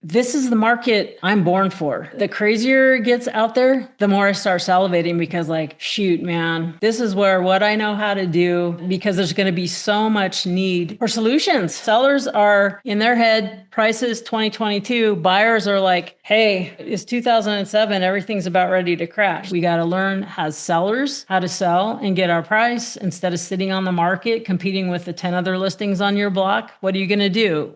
this is the market I'm born for. The crazier it gets out there, the more I start salivating because, like, shoot, man, this is where what I know how to do, because there's going to be so much need for solutions. Sellers are in their head, prices 2022. Buyers are like, hey, it's 2007. Everything's about ready to crash. We got to learn as sellers how to sell and get our price instead of sitting on the market competing with the 10 other listings on your block. What are you going to do?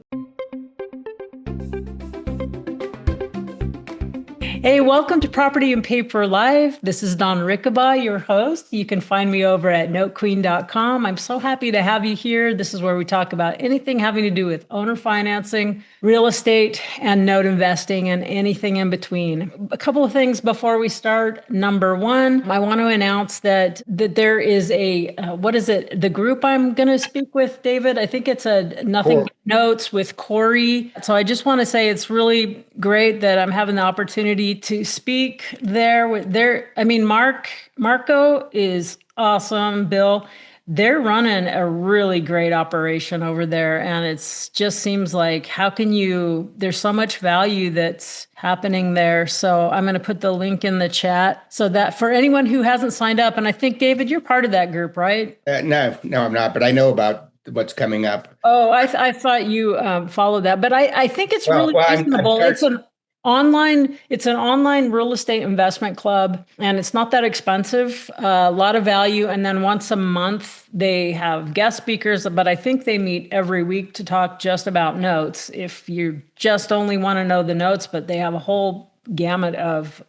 Hey, welcome to Property and Paper Live. This is Don Rickaba, your host. You can find me over at notequeen.com. I'm so happy to have you here. This is where we talk about anything having to do with owner financing, real estate, and note investing, and anything in between. A couple of things before we start. Number one, I want to announce that there is a, what is it? The group I'm going to speak with, David, I think it's a Nothing But Notes with Corey. So I just want to say it's really great that I'm having the opportunity to speak there. Marco is awesome. Bill, they're running a really great operation over there. And it's just seems like, there's so much value that's happening there. So I'm going to put the link in the chat so that for anyone who hasn't signed up, and I think, David, you're part of that group, right? No, I'm not, but I know about what's coming up. Oh, I thought you followed that, but I think it's really reasonable. It's an online real estate investment club, and it's not that expensive, a lot of value. And then once a month, they have guest speakers, but I think they meet every week to talk just about notes. If you just only want to know the notes, but they have a whole gamut of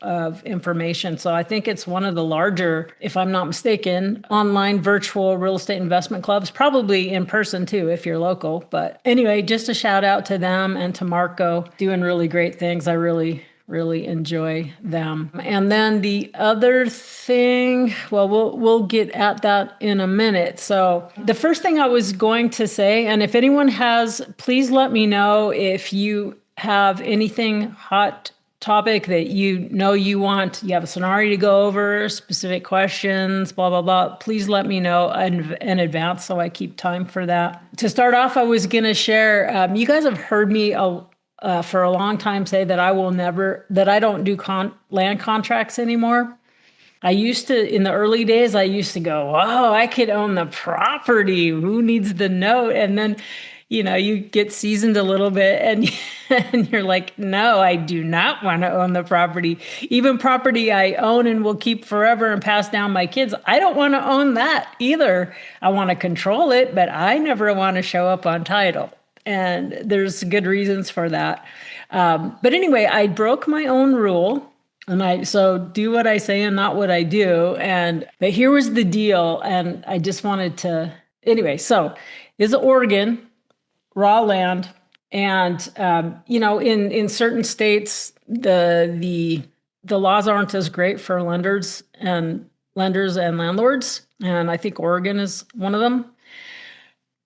information. So I think it's one of the larger, if I'm not mistaken, online virtual real estate investment clubs, probably in person too, if you're local. But anyway, just a shout out to them and to Marco, doing really great things. I really enjoy them. And then the other thing, well, we'll get at that in a minute. So the first thing I was going to say, and if anyone has, please let me know if you have anything hot topic that you have a scenario to go over, specific questions, blah, blah, blah. Please let me know in advance so I keep time for that. To start off, I was going to share, you guys have heard me for a long time say that I don't do land contracts anymore. I used to, in the early days, I used to go, oh, I could own the property. Who needs the note? And then you get seasoned a little bit and you're like, no, I do not want to own the property. Even property I own and will keep forever and pass down my kids, I don't want to own that either. I want to control it, but I never want to show up on title. And there's good reasons for that. But anyway, I broke my own rule. So do what I say and not what I do. But here was the deal. And I just wanted to, anyway, so this is Oregon. Raw land. And, in certain states, the laws aren't as great for lenders and landlords. And I think Oregon is one of them.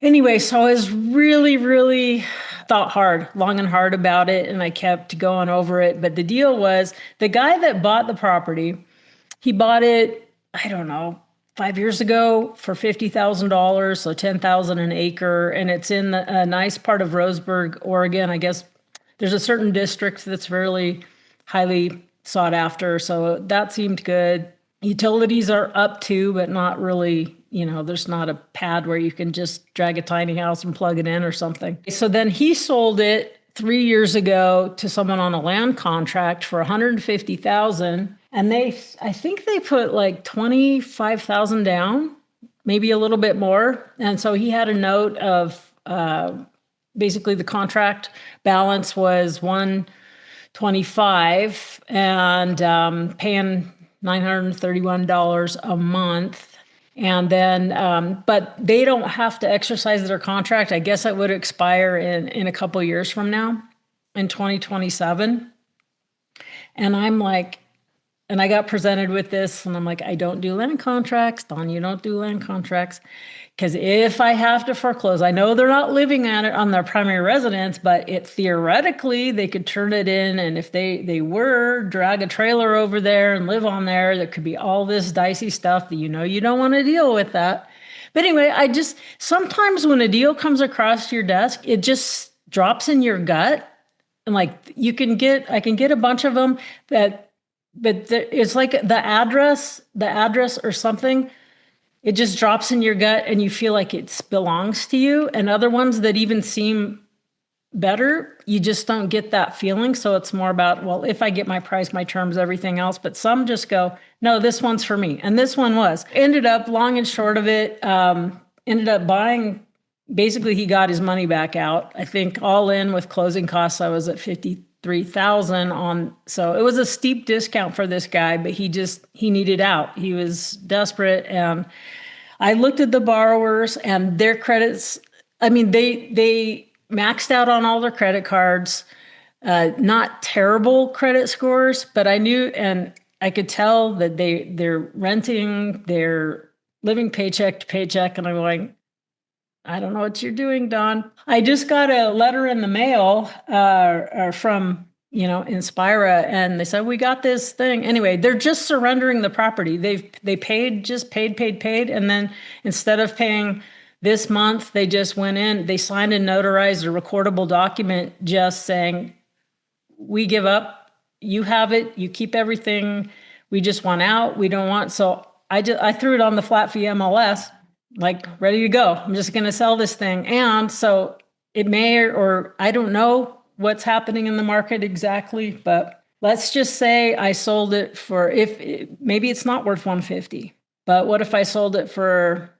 Anyway, so I was really thought long and hard about it. And I kept going over it. But the deal was the guy that bought the property, he bought it, I don't know, 5 years ago for $50,000, so $10,000 an acre, and it's in a nice part of Roseburg, Oregon. I guess there's a certain district that's really highly sought after, so that seemed good. Utilities are up too, but not really, there's not a pad where you can just drag a tiny house and plug it in or something. So then he sold it 3 years ago to someone on a land contract for $150,000. And I think they put like $25,000 down, maybe a little bit more. And so he had a note of basically the contract balance was $125 and paying $931 a month. And then, but they don't have to exercise their contract. I guess it would expire in a couple of years from now, in 2027. And I'm like, and I got presented with this, and I'm like, I don't do land contracts. Don, you don't do land contracts. Because if I have to foreclose, I know they're not living on their primary residence, but theoretically, they could turn it in. And if they were, drag a trailer over there and live on there could be all this dicey stuff that you don't want to deal with that. But anyway, sometimes when a deal comes across your desk, it just drops in your gut And like I can get a bunch of them but it's like the address or something. It just drops in your gut and you feel like it belongs to you. And other ones that even seem better, you just don't get that feeling. So it's more about, well, if I get my price, my terms, everything else, but some just go, no, this one's for me. And this one was. Ended up, long and short of it, ended up buying, basically he got his money back out. I think all in with closing costs, I was at 53,000 on, so it was a steep discount for this guy, but he needed out. He was desperate. And I looked at the borrowers and their credits. I mean, they maxed out on all their credit cards, not terrible credit scores, but I knew and I could tell that they're renting, they're living paycheck to paycheck. And I'm going, I don't know what you're doing, Don. I just got a letter in the mail from, Inspira, and they said, we got this thing. Anyway, they're just surrendering the property. They paid. And then instead of paying this month, they just went in, they signed and notarized a recordable document just saying, we give up, you have it, you keep everything. We just want out. We don't want, so I threw it on the flat fee MLS, like ready to go. I'm just going to sell this thing. And so it may, or I don't know what's happening in the market exactly, but let's just say I sold it for, maybe it's not worth 150, but what if I sold it for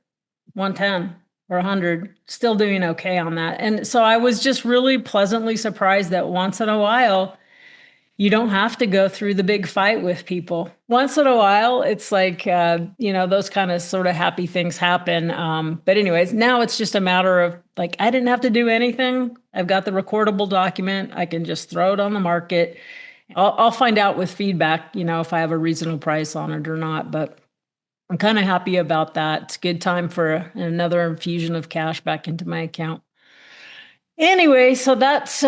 110 or 100, still doing okay on that. And so I was just really pleasantly surprised that once in a while, you don't have to go through the big fight with people. Once in a while, it's like, those kind of sort of happy things happen. But anyways, now it's just a matter of like, I didn't have to do anything. I've got the recordable document. I can just throw it on the market. I'll find out with feedback, if I have a reasonable price on it or not. But I'm kind of happy about that. It's a good time for another infusion of cash back into my account. Anyway, so that's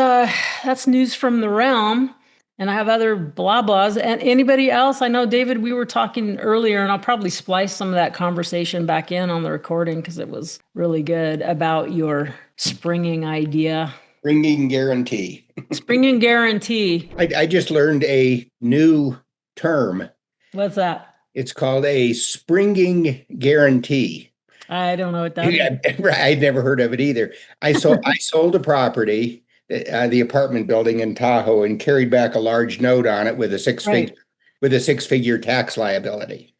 news from the realm. And I have other blah blahs. And anybody else? I know, David, we were talking earlier, and I'll probably splice some of that conversation back in on the recording because it was really good, about your springing idea. Springing guarantee. Springing guarantee. I just learned a new term. What's that? It's called a springing guarantee. I don't know what that is. I'd never heard of it either. I sold a property, the apartment building in Tahoe, and carried back a large note on it with a six-figure tax liability.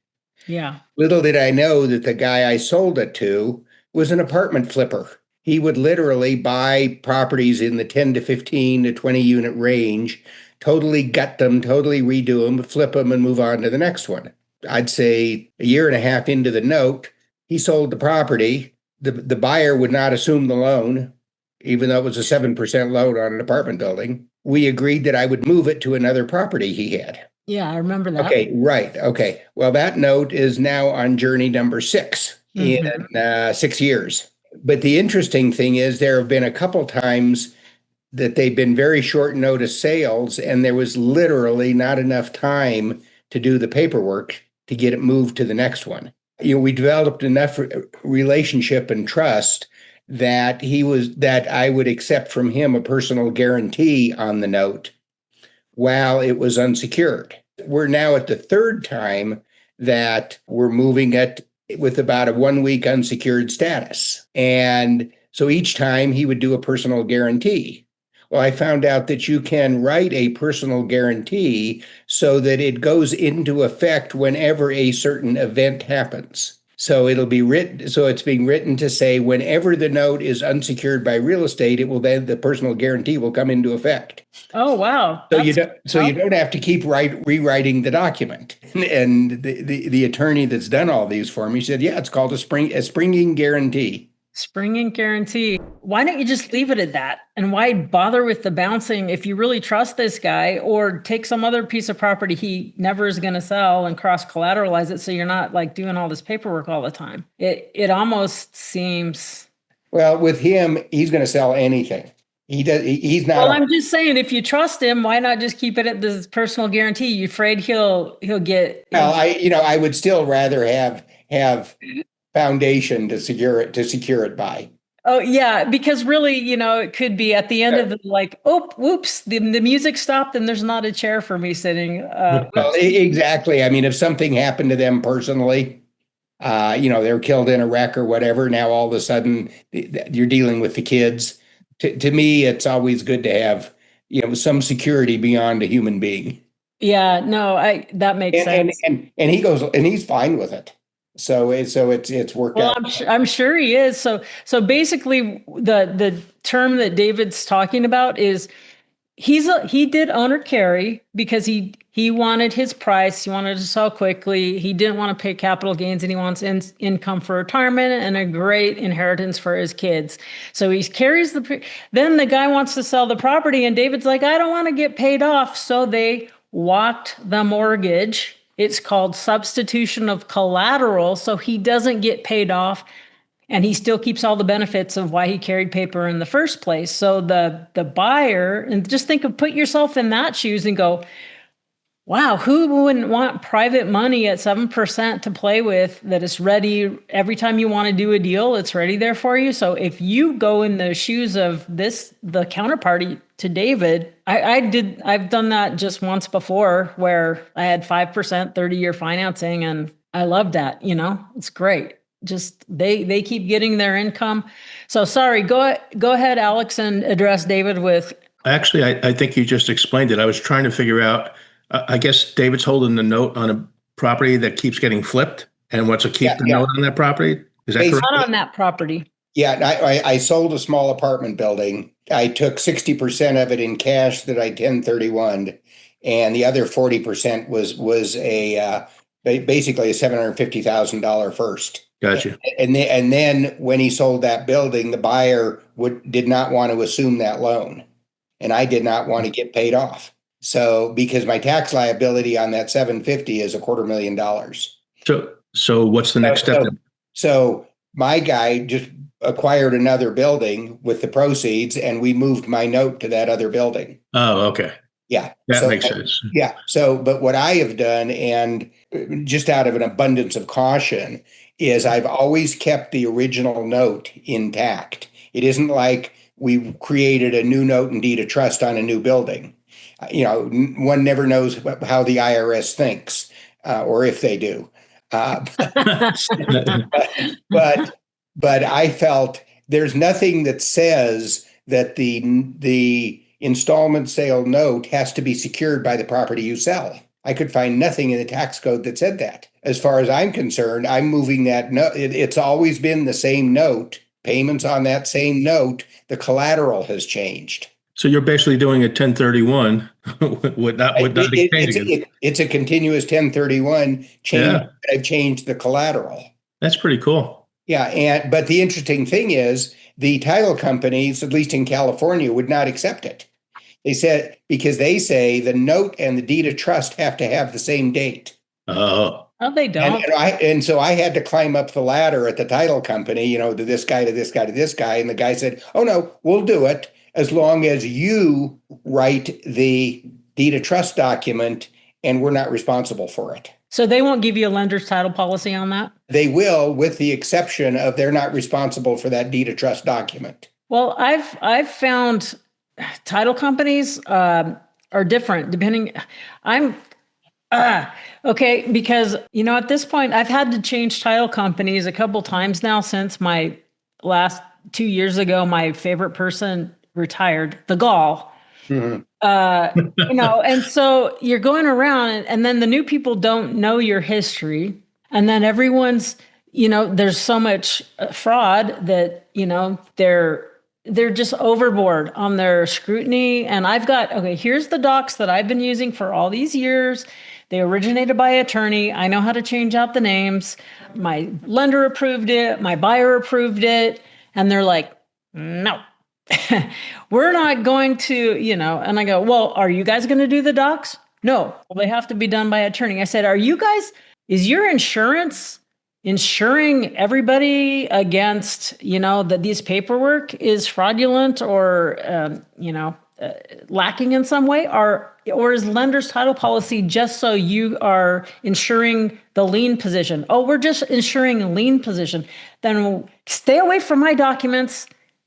Yeah. Little did I know that the guy I sold it to was an apartment flipper. He would literally buy properties in the 10 to 15 to 20 unit range, totally gut them, totally redo them, flip them, and move on to the next one. I'd say a year and a half into the note, he sold the property. The buyer would not assume the loan, even though it was a 7% loan on an apartment building. We agreed that I would move it to another property he had. Yeah, I remember that. Okay, right. Okay. Well, that note is now on journey number 6 in 6 years. But the interesting thing is there have been a couple times that they've been very short notice sales, and there was literally not enough time to do the paperwork to get it moved to the next one. We developed enough relationship and trust that I would accept from him a personal guarantee on the note while it was unsecured. We're now at the third time that we're moving it with about a 1 week unsecured status. And so each time he would do a personal guarantee. Well, I found out that you can write a personal guarantee so that it goes into effect whenever a certain event happens. So it'll be written, so it's being written to say whenever the note is unsecured by real estate, the personal guarantee will come into effect. Oh, wow. So you don't have to keep rewriting the document. And the attorney that's done all these for me said, yeah, it's called a springing guarantee. Springing guarantee. Why don't you just leave it at that? And why bother with the bouncing if you really trust this guy, or take some other piece of property he never is going to sell and cross collateralize it so you're not like doing all this paperwork all the time? It almost seems. Well, with him, he's going to sell anything. He's not. Well, I'm just saying, if you trust him, why not just keep it at this personal guarantee? You afraid he'll get. Well, I would still rather have foundation to secure it by. Oh yeah, because really, it could be at the end of the like, oh, whoops, the music stopped and there's not a chair for me sitting. Well, exactly. I mean, if something happened to them personally, they're killed in a wreck or whatever. Now all of a sudden you're dealing with the kids. To me, it's always good to have, some security beyond a human being. Yeah, no, that makes sense. And he goes and he's fine with it. So it's worked Well, out. I'm sure he is. So basically the term that David's talking about is he did owner carry because he wanted his price. He wanted to sell quickly. He didn't want to pay capital gains, and he wants income for retirement and a great inheritance for his kids. So he carries then the guy wants to sell the property, and David's like, I don't want to get paid off. So they walked the mortgage. It's called substitution of collateral. So he doesn't get paid off, and he still keeps all the benefits of why he carried paper in the first place. So the buyer, and just put yourself in that shoes and go, wow, who wouldn't want private money at 7% to play with that is ready every time you want to do a deal, it's ready there for you. So if you go in the shoes of the counterparty to David, I've done that just once before where I had 5% 30-year financing, and I loved that, it's great. Just they keep getting their income. So sorry, go ahead, Alex, and address David with. Actually, I think you just explained it. I was trying to figure out, I guess David's holding the note on a property that keeps getting flipped and wants to keep the note on that property. Is that correct? Not on that property. Yeah, I sold a small apartment building. I took 60% of it in cash that I 1031'd, and the other 40% was basically a $750,000 first. Gotcha. And then when he sold that building, the buyer did not want to assume that loan, and I did not want to get paid off. So because my tax liability on that 750 is $250,000. So what's the next step? So my guy just acquired another building with the proceeds, and we moved my note to that other building. Oh, okay. Yeah. That makes sense. Yeah. So, but what I have done, and just out of an abundance of caution, is I've always kept the original note intact. It isn't like we created a new note and deed of trust on a new building. One never knows how the IRS thinks, or if they do. But I felt there's nothing that says that the installment sale note has to be secured by the property you sell. I could find nothing in the tax code that said that. As far as I'm concerned, I'm moving that note. It's always been the same note, payments on that same note. The collateral has changed. So you're basically doing a 1031 with not changing. It's a continuous 1031 change. Yeah. I've changed the collateral. That's pretty cool. Yeah, but the interesting thing is the title companies, at least in California, would not accept it. They said, because they say the note and the deed of trust have to have the same date. Oh. Oh, they don't. And so I had to climb up the ladder at the title company, to this guy, to this guy, to this guy. And the guy said, oh, no, we'll do it as long as you write the deed of trust document and we're not responsible for it. So they won't give you a lender's title policy on that? They will, with the exception of they're not responsible for that deed of trust document. Well, I've found title companies are different depending. Okay, because at this point I've had to change title companies a couple times now since my last 2 years ago. My favorite person retired, the gall. Mm-hmm. And so you're going around, and then the new people don't know your history, and then everyone's, there's so much fraud that they're just overboard on their scrutiny. And here's the docs that I've been using for all these years. They originated by attorney. I know how to change out the names. My lender approved it. My buyer approved it. And they're like, no, we're not going to, and I go, well, are you guys going to do the docs? No, well, they have to be done by attorney. I said, is your insurance insuring everybody against, that these paperwork is fraudulent or, lacking in some way? Or is lender's title policy just so you are insuring the lien position? Oh, we're just insuring lien position. Then stay away from my documents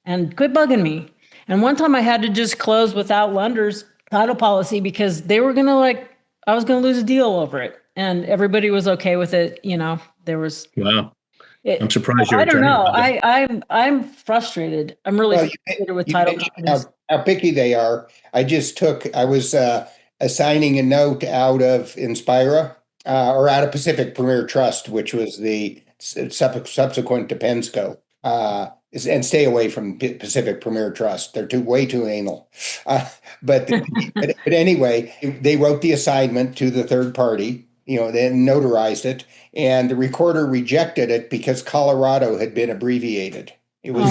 and quit bugging me. And one time I had to just close without lender's title policy because they were going to I was going to lose a deal over it. And everybody was okay with it. There was. Wow. I'm surprised your I don't attorney. know. I'm frustrated. I'm really frustrated with title companies. How picky they are. I was assigning a note out of Inspira or out of Pacific Premier Trust, which was the subsequent to Pensco. And stay away from Pacific Premier Trust. They're way too anal. But anyway, they wrote the assignment to the third party, then notarized it, and the recorder rejected it because Colorado had been abbreviated. It was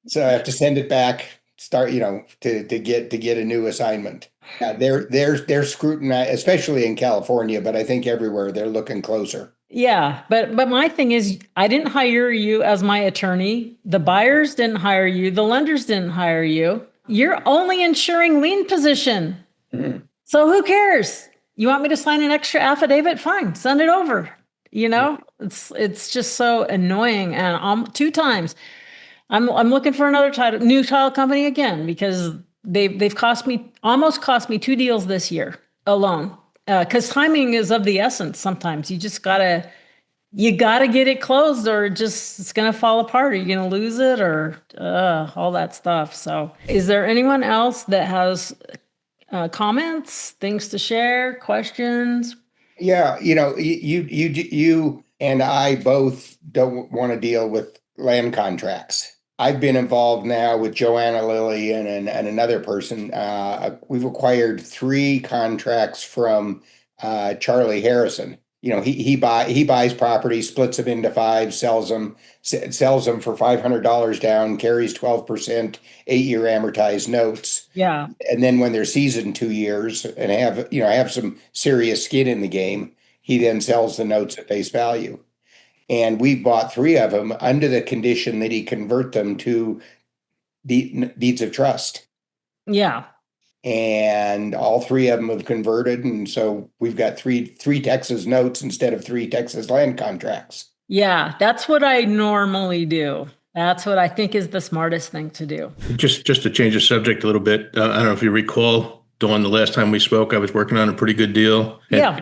so I have to send it back, start, to get a new assignment. They're scrutinized, especially in California, but I think everywhere they're looking closer. Yeah, but my thing is, I didn't hire you as my attorney. The buyers didn't hire you. The lenders didn't hire you. You're only insuring lien position. Mm-hmm. So who cares? You want me to sign an extra affidavit? Fine, send it over. It's just so annoying. And 2 times, I'm looking for another new title company again because they've almost cost me 2 deals this year alone. Because timing is of the essence. Sometimes you just gotta get it closed, or it's gonna fall apart. Are you gonna lose it, or all that stuff? So, is there anyone else that has comments, things to share, questions? Yeah, you and I both don't want to deal with land contracts. I've been involved now with Joanna Lilly and another person. We've acquired 3 contracts from Charlie Harrison. He buys properties, splits them into 5, sells them for $500 down, carries 12%, 8-year amortized notes. Yeah, and then when they're seasoned 2 years and have some serious skin in the game, he then sells the notes at face value. And we bought 3 of them under the condition that he convert them to deeds of trust. Yeah. And all 3 of them have converted. And so we've got three Texas notes instead of 3 Texas land contracts. Yeah, that's what I normally do. That's what I think is the smartest thing to do. Just to change the subject a little bit, I don't know if you recall, Dawn, the last time we spoke, I was working on a pretty good deal. Yeah.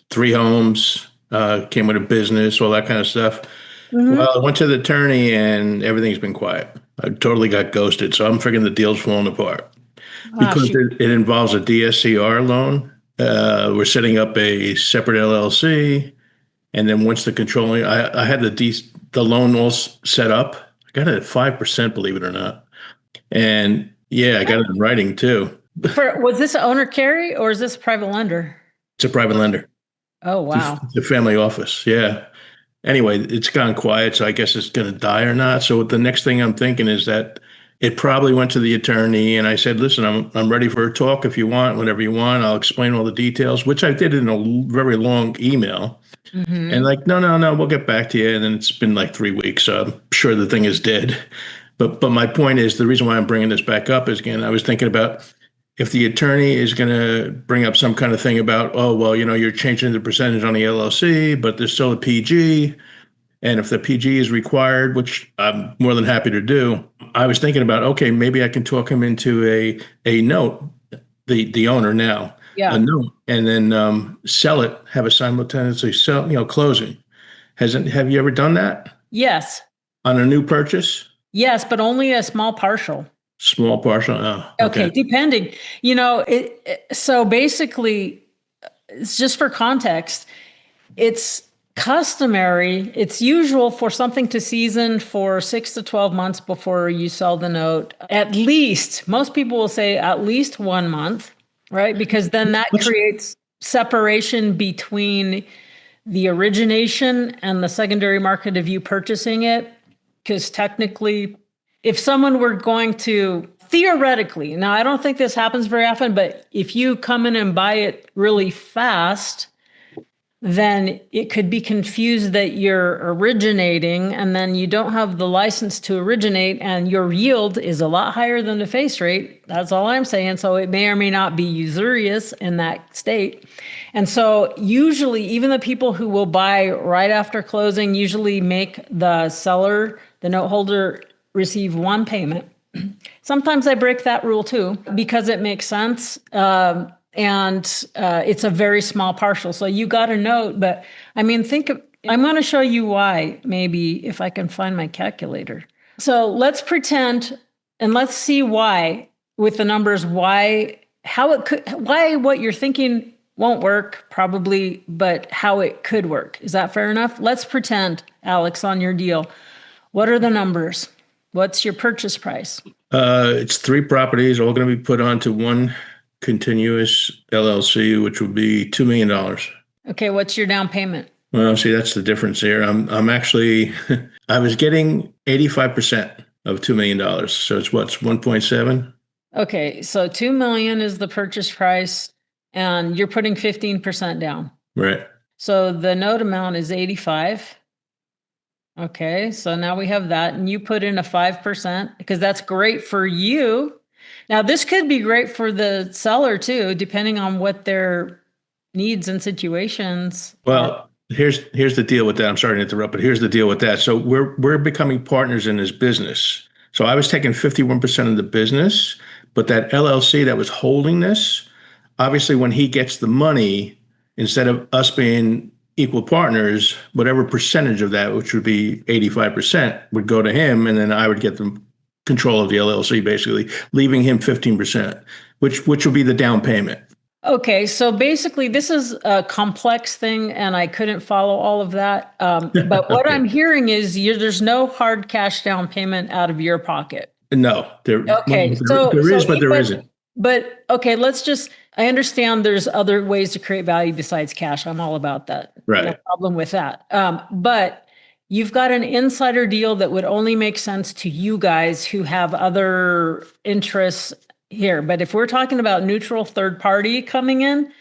3 homes, came with a business, all that kind of stuff. Mm-hmm. Well, I went to the attorney and everything's been quiet. I totally got ghosted. So I'm figuring the deal's falling apart because it involves a DSCR loan. We're setting up a separate LLC. And then once the controlling, I had the loan all set up. I got it at 5%, believe it or not. And I got it in writing too. Was this an owner carry or is this a private lender? It's a private lender. Oh, wow. It's a family office. Yeah. Anyway, it's gone quiet, so I guess it's going to die or not. So the next thing I'm thinking is that it probably went to the attorney, and I said, "Listen, I'm ready for a talk if you want, whatever you want. I'll explain all the details," which I did in a very long email. Mm-hmm. And no, we'll get back to you. And then it's been 3 weeks, so I'm sure the thing is dead. But my point is, the reason why I'm bringing this back up is, again, I was thinking about if the attorney is going to bring up some kind of thing about, oh, well, you're changing the percentage on the LLC, but there's still a PG. And if the PG is required, which I'm more than happy to do, I was thinking about, okay, maybe I can talk him into a note, the owner now, a note, and then sell it, have a simultaneously sell, closing. Have you ever done that? Yes. On a new purchase? Yes, but only a small partial. Small partial. Oh, okay. Depending, so basically, it's just for context, it's customary, it's usual for something to season for 6 to 12 months before you sell the note. At least, most people will say at least 1 month, right? Because then that creates separation between the origination and the secondary market of you purchasing it. Because technically, if someone were going to, theoretically, now I don't think this happens very often, but if you come in and buy it really fast, then it could be confused that you're originating and then you don't have the license to originate and your yield is a lot higher than the face rate. That's all I'm saying. So it may or may not be usurious in that state. And so usually even the people who will buy right after closing usually make the seller, the note holder, receive one payment. Sometimes I break that rule too, because it makes sense. And it's a very small partial. So you got a note, but I mean, I'm going to show you why, maybe if I can find my calculator. So let's pretend and let's see why with the numbers, why what you're thinking won't work probably, but how it could work. Is that fair enough? Let's pretend, Alex, on your deal. What are the numbers? What's your purchase price? It's 3 properties, all going to be put onto one continuous LLC, which would be $2 million. Okay, what's your down payment? Well, see, that's the difference here. I'm actually, I was getting 85% of $2 million. So it's 1.7? Okay, so 2 million is the purchase price, and you're putting 15% down. Right. So the note amount is 85. Okay, so now we have that, and you put in a 5% because that's great for you. Now, this could be great for the seller too, depending on what their needs and situations are. Well, here's the deal with that. I'm sorry to interrupt, but here's the deal with that. So we're becoming partners in this business. So I was taking 51% of the business, but that LLC that was holding this, obviously when he gets the money, instead of us being equal partners, whatever percentage of that, which would be 85%, would go to him, and then I would get the control of the LLC, basically leaving him 15%, which would be the down payment. Okay, so basically this is a complex thing, and I couldn't follow all of that. But what Okay. I'm hearing is there's no hard cash down payment out of your pocket. No, there is, but there isn't. But okay, I understand there's other ways to create value besides cash. I'm all about that. Right. No problem with that. But you've got an insider deal that would only make sense to you guys who have other interests here. But if we're talking about neutral third party coming in,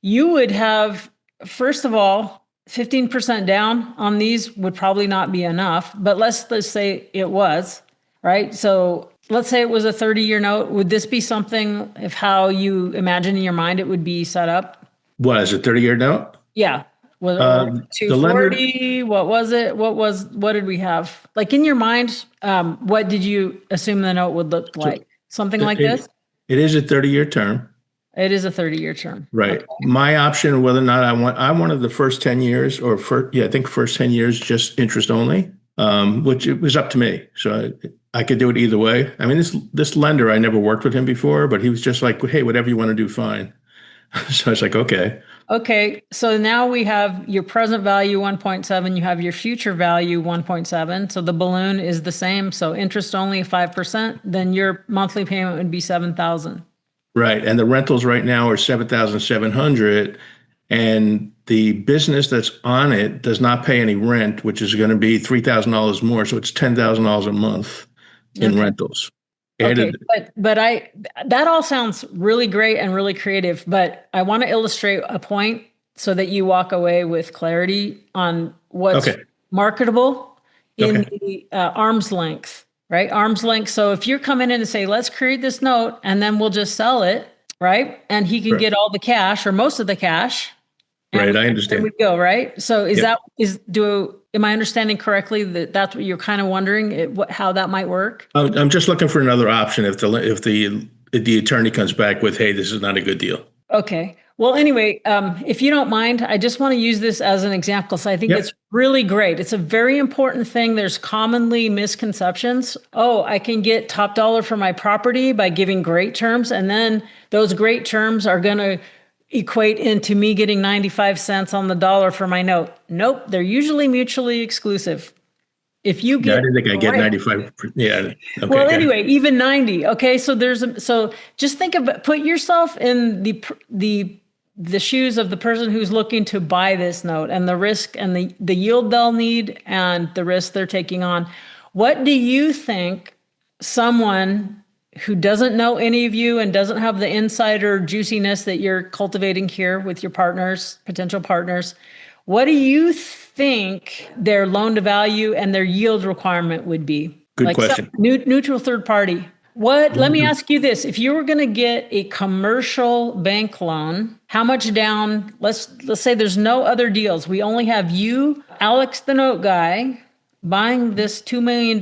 you would have, first of all, 15% down on these would probably not be enough, but let's say it was, right? So let's say it was a 30-year note. Would this be something, if how you imagine in your mind it would be set up? What is a 30-year note? Yeah. Was it 240? What was it? What did we have? Like in your mind, what did you assume the note would look like? Something like this? It is a 30-year term. It is a 30-year term. Right. Okay. My option, whether or not I wanted the first 10 years I think first 10 years, just interest only, which it was up to me. So I could do it either way. I mean, this lender, I never worked with him before, but he was just like, hey, whatever you want to do, fine. So I was like, okay. Okay. So now we have your present value 1.7. You have your future value 1.7. So the balloon is the same. So interest only 5%. Then your monthly payment would be $7,000. Right. And the rentals right now are $7,700. And the business that's on it does not pay any rent, which is going to be $3,000 more. So it's $10,000 a month in rentals. Okay, but that all sounds really great and really creative, but I want to illustrate a point so that you walk away with clarity on what's marketable in the arm's length, right? Arm's length. So if you're coming in and say, let's create this note and then we'll just sell it, right? And he can get all the cash or most of the cash. Right, I understand. There we go, right? So am I understanding correctly that that's what you're kind of wondering, how that might work? I'm just looking for another option if the attorney comes back with, hey, this is not a good deal. Okay. Well, anyway, if you don't mind, I just want to use this as an example. So I think it's really great. It's a very important thing. There's commonly misconceptions. Oh, I can get top dollar for my property by giving great terms, and then those great terms are going to equate into me getting 95 cents on the dollar for my note. Nope, they're usually mutually exclusive. If you get, I didn't think I get 95. Yeah. Okay, well, anyway, even 90. Okay, so just put yourself in the shoes of the person who's looking to buy this note and the risk and the yield they'll need and the risk they're taking on. What do you think someone who doesn't know any of you and doesn't have the insider juiciness that you're cultivating here with your partners, potential partners, what do you think their loan to value and their yield requirement would be? Good question. Neutral third party. Let me ask you this. If you were going to get a commercial bank loan, how much down? Let's say there's no other deals. We only have you, Alex, the note guy, buying this $2 million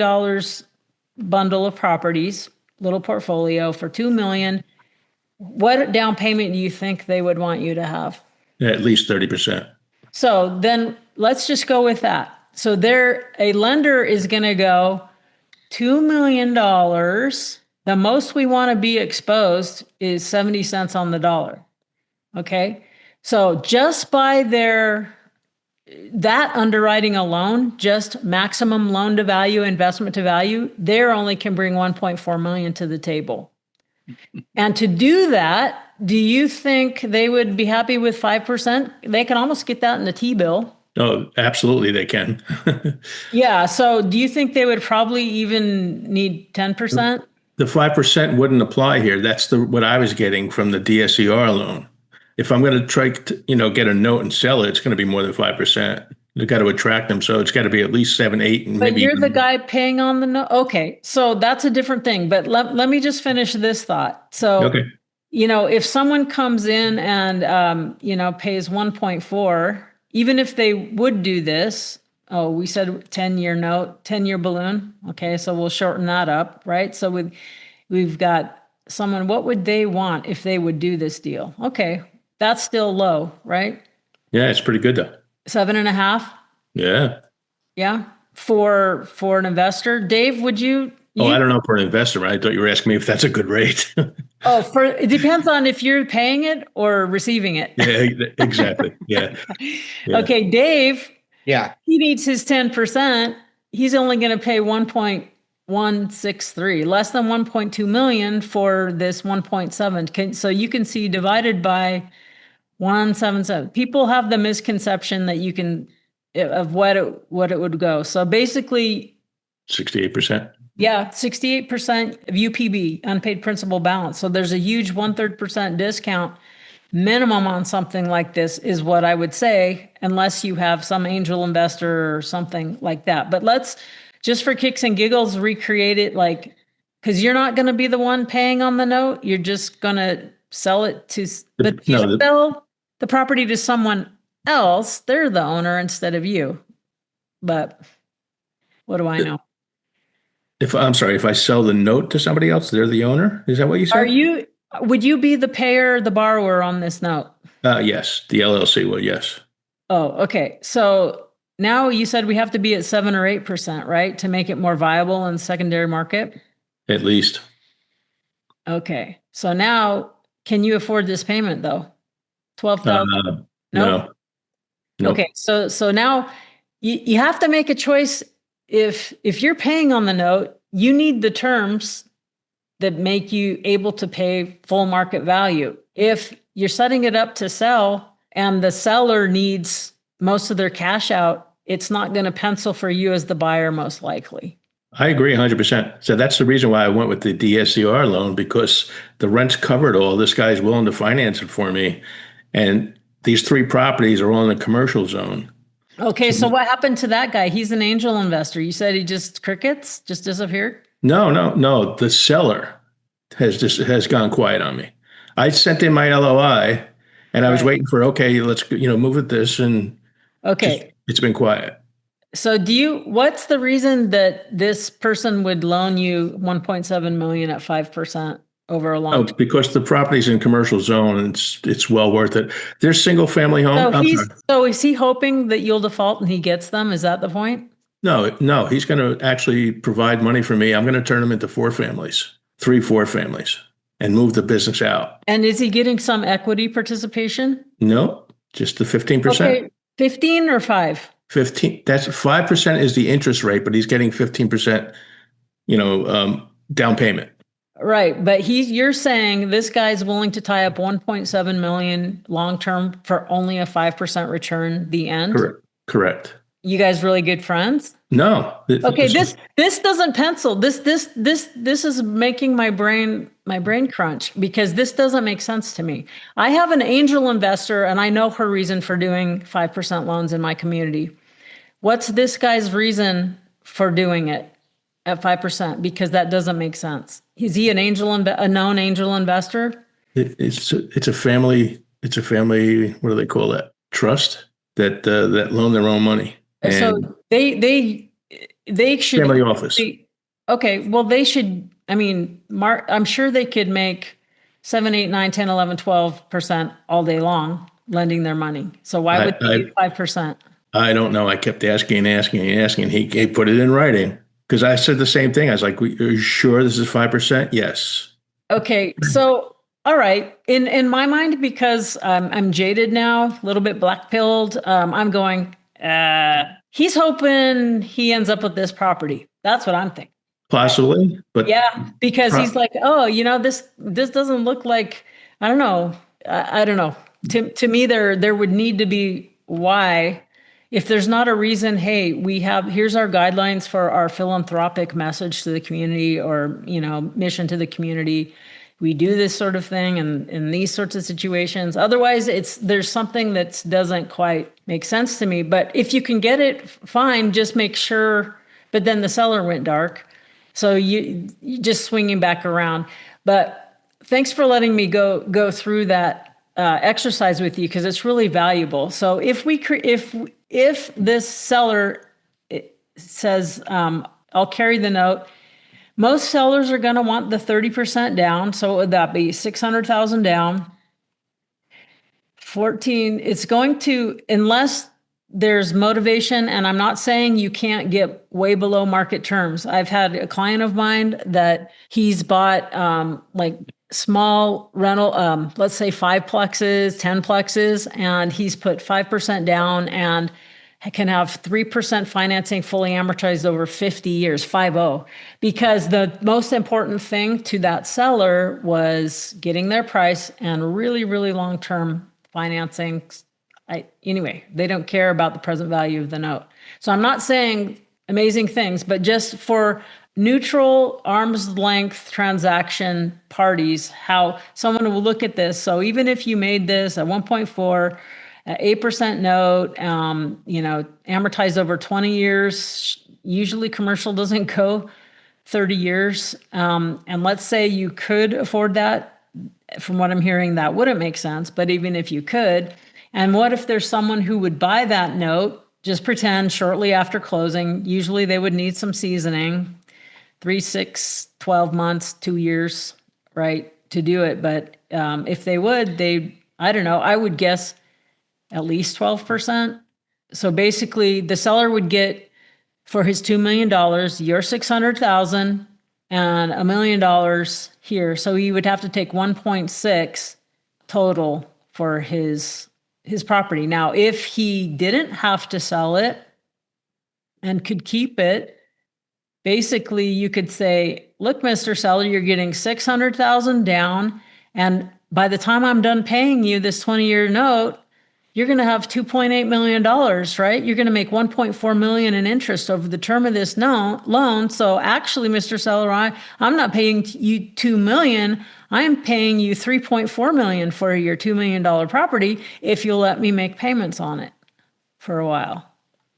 bundle of properties, little portfolio for 2 million, what down payment do you think they would want you to have? At least 30%. So then let's just go with that. So a lender is going to go $2 million. The most we want to be exposed is 70 cents on the dollar. Okay. So just by that underwriting alone, just maximum loan to value, investment to value, they only can bring 1.4 million to the table. And to do that, do you think they would be happy with 5%? They can almost get that in the T-bill. Oh, absolutely they can. Yeah. So do you think they would probably even need 10%? The 5% wouldn't apply here. That's what I was getting from the DSCR loan. If I'm going to try to, get a note and sell it, it's going to be more than 5%. You've got to attract them. So it's got to be at least 7, 8, and maybe. But you're the guy paying on the note. Okay. So that's a different thing. But let me just finish this thought. So, okay. If someone comes in and, pays 1.4, even if they would do this, we said 10-year note, 10-year balloon. Okay. So we'll shorten that up, right? So we've got someone, what would they want if they would do this deal? Okay. That's still low, right? Yeah, it's pretty good though. 7.5. Yeah. Yeah. For an investor, Dave, would you? I don't know for an investor. Right? I thought you were asking me if that's a good rate. It depends on if you're paying it or receiving it. Yeah, exactly. Yeah. Okay, Dave. Yeah. He needs his 10%. He's only going to pay 1.163, less than 1.2 million for this 1.7. So you can see divided by 177. People have the misconception that you can of what it would go. So basically 68%. Yeah, 68% of UPB, unpaid principal balance. So there's a huge 1/3% discount minimum on something like this is what I would say, unless you have some angel investor or something like that. But let's just for kicks and giggles recreate it because you're not going to be the one paying on the note. You're just going to sell it to, but if you sell the property to someone else, they're the owner instead of you. But what do I know? If I sell the note to somebody else, they're the owner. Is that what you said? Would you be the payer, the borrower on this note? Yes, the LLC will. Yes. Oh, okay. So now you said we have to be at 7 or 8%, right, to make it more viable in the secondary market? At least. Okay. So now, can you afford this payment though? 12,000? No. Okay. So now you have to make a choice. If you're paying on the note, you need the terms that make you able to pay full market value. If you're setting it up to sell and the seller needs most of their cash out, it's not going to pencil for you as the buyer, most likely. I agree 100%. So that's the reason why I went with the DSCR loan, because the rent's covered all. This guy's willing to finance it for me. And these 3 properties are all in the commercial zone. Okay, so what happened to that guy? He's an angel investor. You said he just disappeared? No. The seller has gone quiet on me. I sent in my LOI and I was waiting for, let's move at this, and it's been quiet. So what's the reason that this person would loan you 1.7 million at 5% over a long term? Because the property's in commercial zone and it's well worth it. There's single family home. So is he hoping that you'll default and he gets them? Is that the point? No, he's going to actually provide money for me. I'm going to turn them into 4 families, 4 families, and move the business out. And is he getting some equity participation? No, just the 15%. Okay, 15 or 5? 15. That's 5% is the interest rate, but he's getting 15%, down payment. Right. But you're saying this guy's willing to tie up 1.7 million long-term for only a 5% return, the end? Correct. You guys really good friends? No. Okay. This doesn't pencil. This is making my brain crunch, because this doesn't make sense to me. I have an angel investor and I know her reason for doing 5% loans in my community. What's this guy's reason for doing it at 5%? Because that doesn't make sense. Is he a known angel investor? It's a family. It's a family. What do they call that? Trust that loan their own money. And so they should family office. Okay, well, they should, I mean, I'm sure they could make 7, 8, 9, 10, 11, 12% all day long lending their money. So why I, would they do I 5%? I don't know. I kept asking and asking and asking. He put it in writing because I said the same thing. I was like, "Are you sure this is 5%?" Yes. Okay, so all right, in my mind, because I'm jaded now, a little bit black-pilled, I'm going, he's hoping he ends up with this property. That's what I'm thinking. Possibly, but Yeah, because he's pro- like, oh, this doesn't look like, I don't know. I don't know. To me, there would need to be why. If there's not a reason, hey, here's our guidelines for our philanthropic message to the community, or, mission to the community. We do this sort of thing in these sorts of situations. Otherwise, there's something that doesn't quite make sense to me. But if you can get it, fine, just make sure. But then the seller went dark. So you just swinging back around. But thanks for letting me go through that exercise with you, because it's really valuable. So if this seller says, I'll carry the note, most sellers are going to want the 30% down. So what would that be? 600,000 down. 14, it's going to, unless there's motivation, and I'm not saying you can't get way below market terms. I've had a client of mine that he's bought like small rental, let's say 5 plexes, 10 plexes, and he's put 5% down and can have 3% financing fully amortized over 50 years, 50. Because the most important thing to that seller was getting their price and really, really long-term financing. Anyway, they don't care about the present value of the note. So I'm not saying amazing things, but just for neutral arm's length transaction parties, how someone will look at this. So even if you made this at 1.4, 8% note, amortized over 20 years, usually commercial doesn't go 30 years. And let's say you could afford that. From what I'm hearing, that wouldn't make sense. But even if you could, and what if there's someone who would buy that note, just pretend shortly after closing, usually they would need some seasoning, 3, 6, 12 months, 2 years, right, to do it. But if they would, I don't know, I would guess at least 12%. So basically the seller would get, for his $2 million, your 600,000 and $1 million here. So he would have to take 1.6 total for his property. Now, if he didn't have to sell it and could keep it, basically you could say, look, Mr. Seller, you're getting 600,000 down, and by the time I'm done paying you this 20-year note, you're going to have $2.8 million, right? You're going to make $1.4 million in interest over the term of this loan. So actually, Mr. Seller, I'm not paying you $2 million. I am paying you $3.4 million for your $2 million property if you'll let me make payments on it for a while.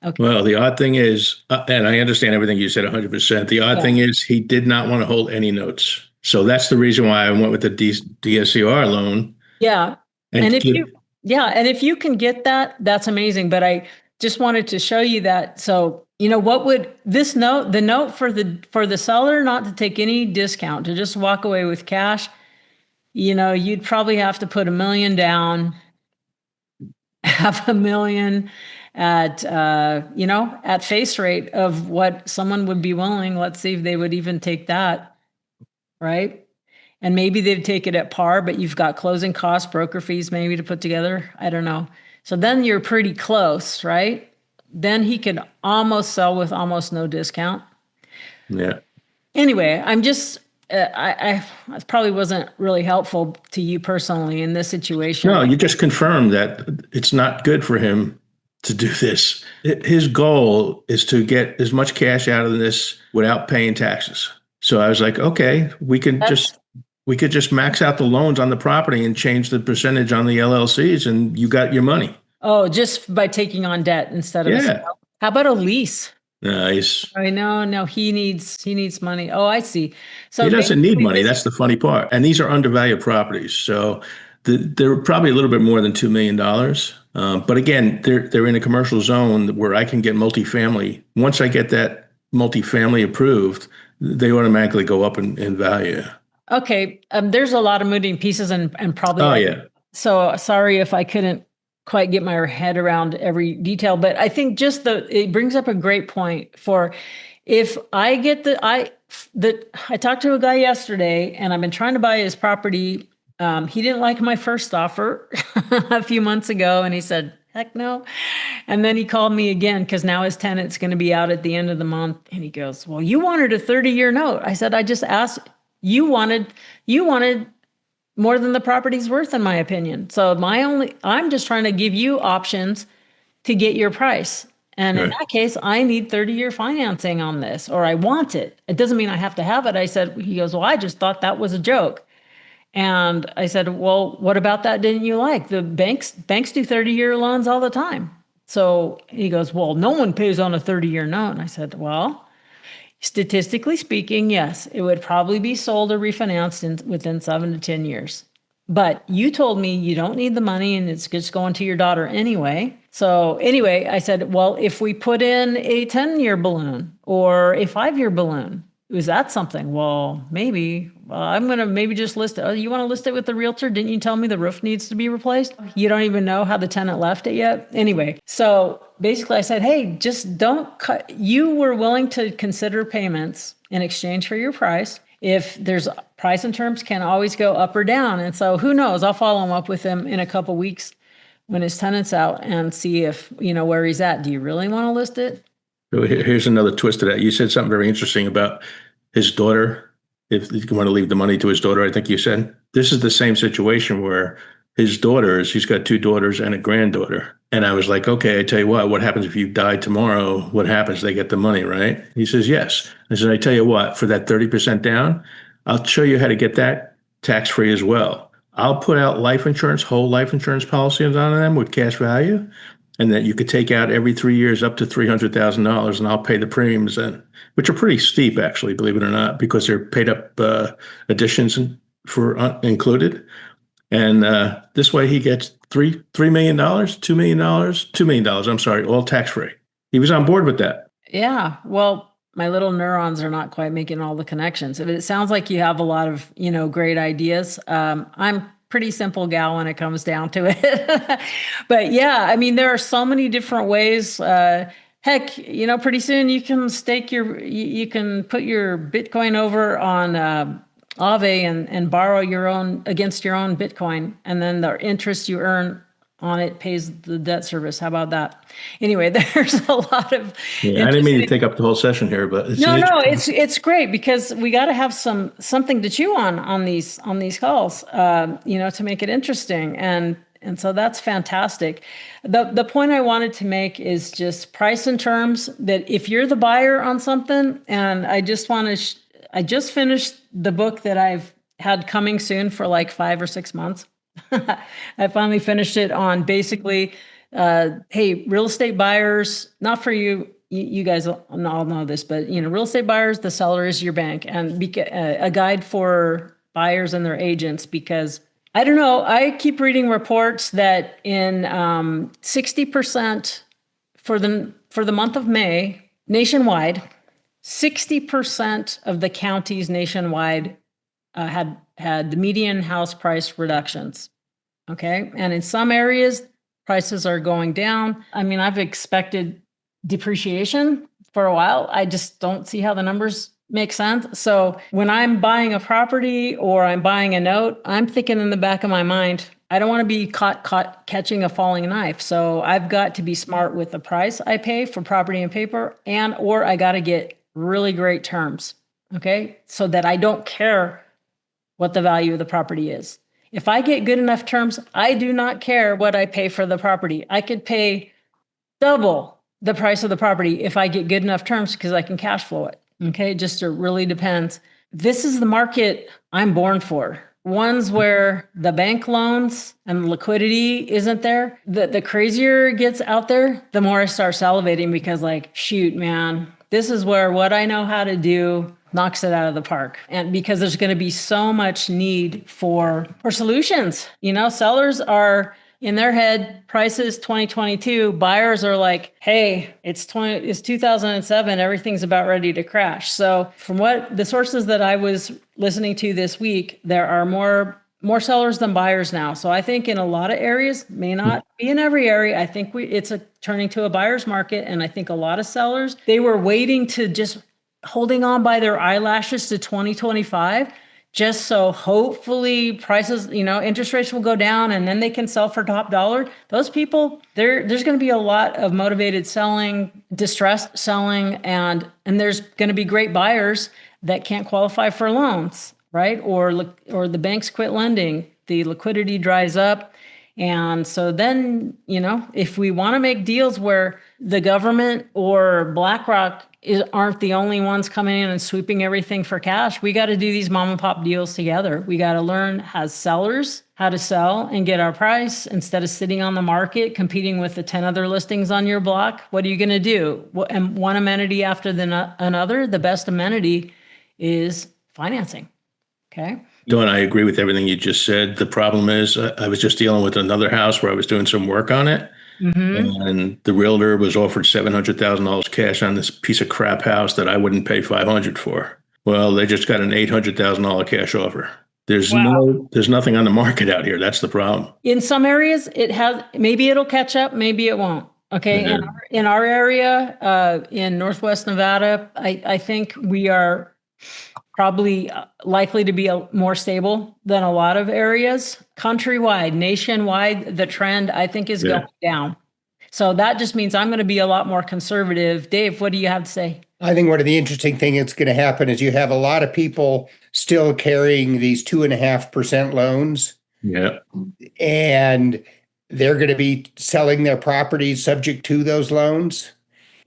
Okay. Well, the odd thing is, and I understand everything you said 100%. The odd thing is he did not want to hold any notes. So that's the reason why I went with the DSCR loan. Yeah. And if you can get that, that's amazing. But I just wanted to show you that. So, what would this note, the note for the seller, not to take any discount, to just walk away with cash, you'd probably have to put $1 million down, $500,000 at face rate of what someone would be willing. Let's see if they would even take that. Right. And maybe they'd take it at par, but you've got closing costs, broker fees maybe to put together. I don't know. So then you're pretty close, right? Then he could almost sell with almost no discount. Yeah. Anyway, I'm just, I probably wasn't really helpful to you personally in this situation. No, you just confirmed that it's not good for him to do this. His goal is to get as much cash out of this without paying taxes. So I was like, okay, we could just max out the loans on the property and change the percentage on the LLCs, and you got your money. Oh, just by taking on debt instead of a sale. How about a lease? Nice. I know. No, he needs money. Oh, I see. So he doesn't need money. That's the funny part. And these are undervalued properties, so they're probably a little bit more than $2 million. But again, they're in a commercial zone where I can get multifamily. Once I get that multifamily approved, they automatically go up in value. Okay. There's a lot of moving pieces and probably. Oh, yeah. So sorry if I couldn't quite get my head around every detail, but I think it brings up a great point for if I get I talked to a guy yesterday and I've been trying to buy his property. He didn't like my first offer a few months ago and he said, heck no. And then he called me again because now his tenant's going to be out at the end of the month. And he goes, well, you wanted a 30-year note. I said, I just asked, you wanted more than the property's worth, in my opinion. So I'm just trying to give you options to get your price. And in that case, I need 30-year financing on this, or I want it. It doesn't mean I have to have it. He goes, well, I just thought that was a joke. And I said, well, what about that didn't you like? The banks do 30-year loans all the time. So he goes, well, no one pays on a 30-year note. And I said, well, statistically speaking, yes, it would probably be sold or refinanced within 7 to 10 years. But you told me you don't need the money and it's just going to your daughter anyway. So anyway, I said, well, if we put in a 10-year balloon or a 5-year balloon, is that something? Well, maybe. I'm going to maybe just list it. Oh, you want to list it with the realtor? Didn't you tell me the roof needs to be replaced? You don't even know how the tenant left it yet? Anyway, so basically I said, hey, just don't cut. You were willing to consider payments in exchange for your price. If there's price and terms can always go up or down. And so who knows? I'll follow him up with him in a couple weeks when his tenant's out and see if, where he's at. Do you really want to list it? So here's another twist to that. You said something very interesting about his daughter. If you want to leave the money to his daughter, I think you said this is the same situation where he's got 2 daughters and a granddaughter. And I was like, okay, I tell you what happens if you die tomorrow? What happens? They get the money, right? He says, yes. I said, I tell you what, for that 30% down, I'll show you how to get that tax-free as well. I'll put out whole life insurance policies on them with cash value, and that you could take out every 3 years up to $300,000, and I'll pay the premiums then, which are pretty steep, actually, believe it or not, because they're paid up additions for included. And this way he gets $3 million, $2 million, $2 million, I'm sorry, all tax-free. He was on board with that. Yeah. Well, my little neurons are not quite making all the connections. It sounds like you have a lot of, great ideas. I'm pretty simple gal when it comes down to it. But yeah, I mean, there are so many different ways. Heck, pretty soon you can you can put your Bitcoin over on Aave and borrow against your own Bitcoin. And then the interest you earn on it pays the debt service. How about that? Anyway, there's a lot of. Yeah, I didn't mean to take up the whole session here, but it's great because we got to have something to chew on these calls, to make it interesting, and so that's fantastic. The point I wanted to make is just price and terms. That if you're the buyer on something, and I just finished the book that I've had coming soon for like 5 or 6 months. I finally finished it on basically, hey, real estate buyers, not for you. You guys all know this, but real estate buyers, the seller is your bank, and a guide for buyers and their agents. Because I don't know, I keep reading reports that in 60% for the month of May nationwide, 60% of the counties nationwide had the median house price reductions. Okay. And in some areas, prices are going down. I mean, I've expected depreciation for a while. I just don't see how the numbers make sense. So when I'm buying a property or I'm buying a note, I'm thinking in the back of my mind, I don't want to be caught catching a falling knife. So I've got to be smart with the price I pay for property and paper, or I got to get really great terms. Okay. So that I don't care what the value of the property is. If I get good enough terms, I do not care what I pay for the property. I could pay double the price of the property if I get good enough terms because I can cash flow it. Okay, it really depends. This is the market I'm born for. Ones where the bank loans and liquidity isn't there. The crazier it gets out there, the more I start salivating because shoot, man, this is where what I know how to do knocks it out of the park. And because there's going to be so much need for solutions. Sellers are, in their head, prices 2022, buyers are like, hey, it's 2007, everything's about ready to crash. So from what the sources that I was listening to this week, there are more sellers than buyers now. So I think in a lot of areas, may not be in every area, I think it's turning to a buyer's market. And I think a lot of sellers, they were waiting to just holding on by their eyelashes to 2025. Just so hopefully prices, interest rates will go down and then they can sell for top dollar. Those people, there's going to be a lot of motivated selling, distressed selling, and there's going to be great buyers that can't qualify for loans, right? Or the banks quit lending, the liquidity dries up. And so then, if we want to make deals where the government or BlackRock aren't the only ones coming in and sweeping everything for cash, we got to do these mom and pop deals together. We got to learn as sellers how to sell and get our price instead of sitting on the market, competing with the 10 other listings on your block. What are you going to do? And one amenity after another, the best amenity is financing. Okay. Dawn, I agree with everything you just said. The problem is I was just dealing with another house where I was doing some work on it. And the realtor was offered $700,000 cash on this piece of crap house that I wouldn't pay $500 for. Well, they just got an $800,000 cash offer. There's nothing on the market out here. That's the problem. In some areas, maybe it'll catch up, maybe it won't. Okay. Yeah. In our area, in Northwest Nevada, I think we are probably likely to be more stable than a lot of areas. Countrywide, nationwide, the trend, I think, is going down. So that just means I'm going to be a lot more conservative. Dave, what do you have to say? I think one of the interesting things that's going to happen is you have a lot of people still carrying these 2.5% loans. Yeah. And they're going to be selling their properties subject to those loans.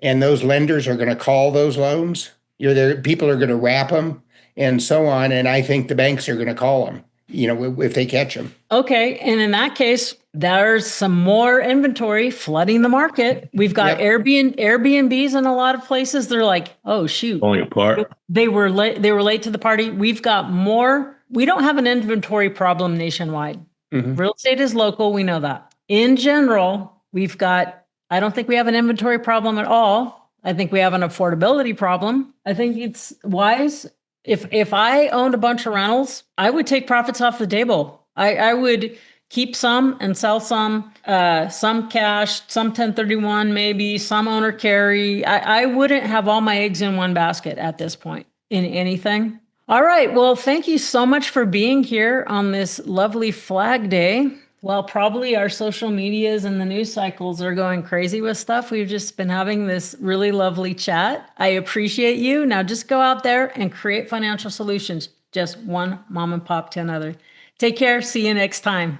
And those lenders are going to call those loans. People are going to wrap them and so on. And I think the banks are going to call them, if they catch them. Okay. And in that case, there's some more inventory flooding the market. We've got Airbnbs in a lot of places. They're like, oh, shoot. Falling apart. They were late to the party. We've got more. We don't have an inventory problem nationwide. Real estate is local. We know that. In general, I don't think we have an inventory problem at all. I think we have an affordability problem. I think it's wise. If I owned a bunch of rentals, I would take profits off the table. I would keep some and sell some cash, some 1031, maybe some owner carry. I wouldn't have all my eggs in one basket at this point in anything. All right. Well, thank you so much for being here on this lovely Flag Day. Well, probably our social medias and the news cycles are going crazy with stuff. We've just been having this really lovely chat. I appreciate you. Now just go out there and create financial solutions. Just one mom and pop to another. Take care. See you next time.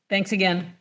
Thanks again.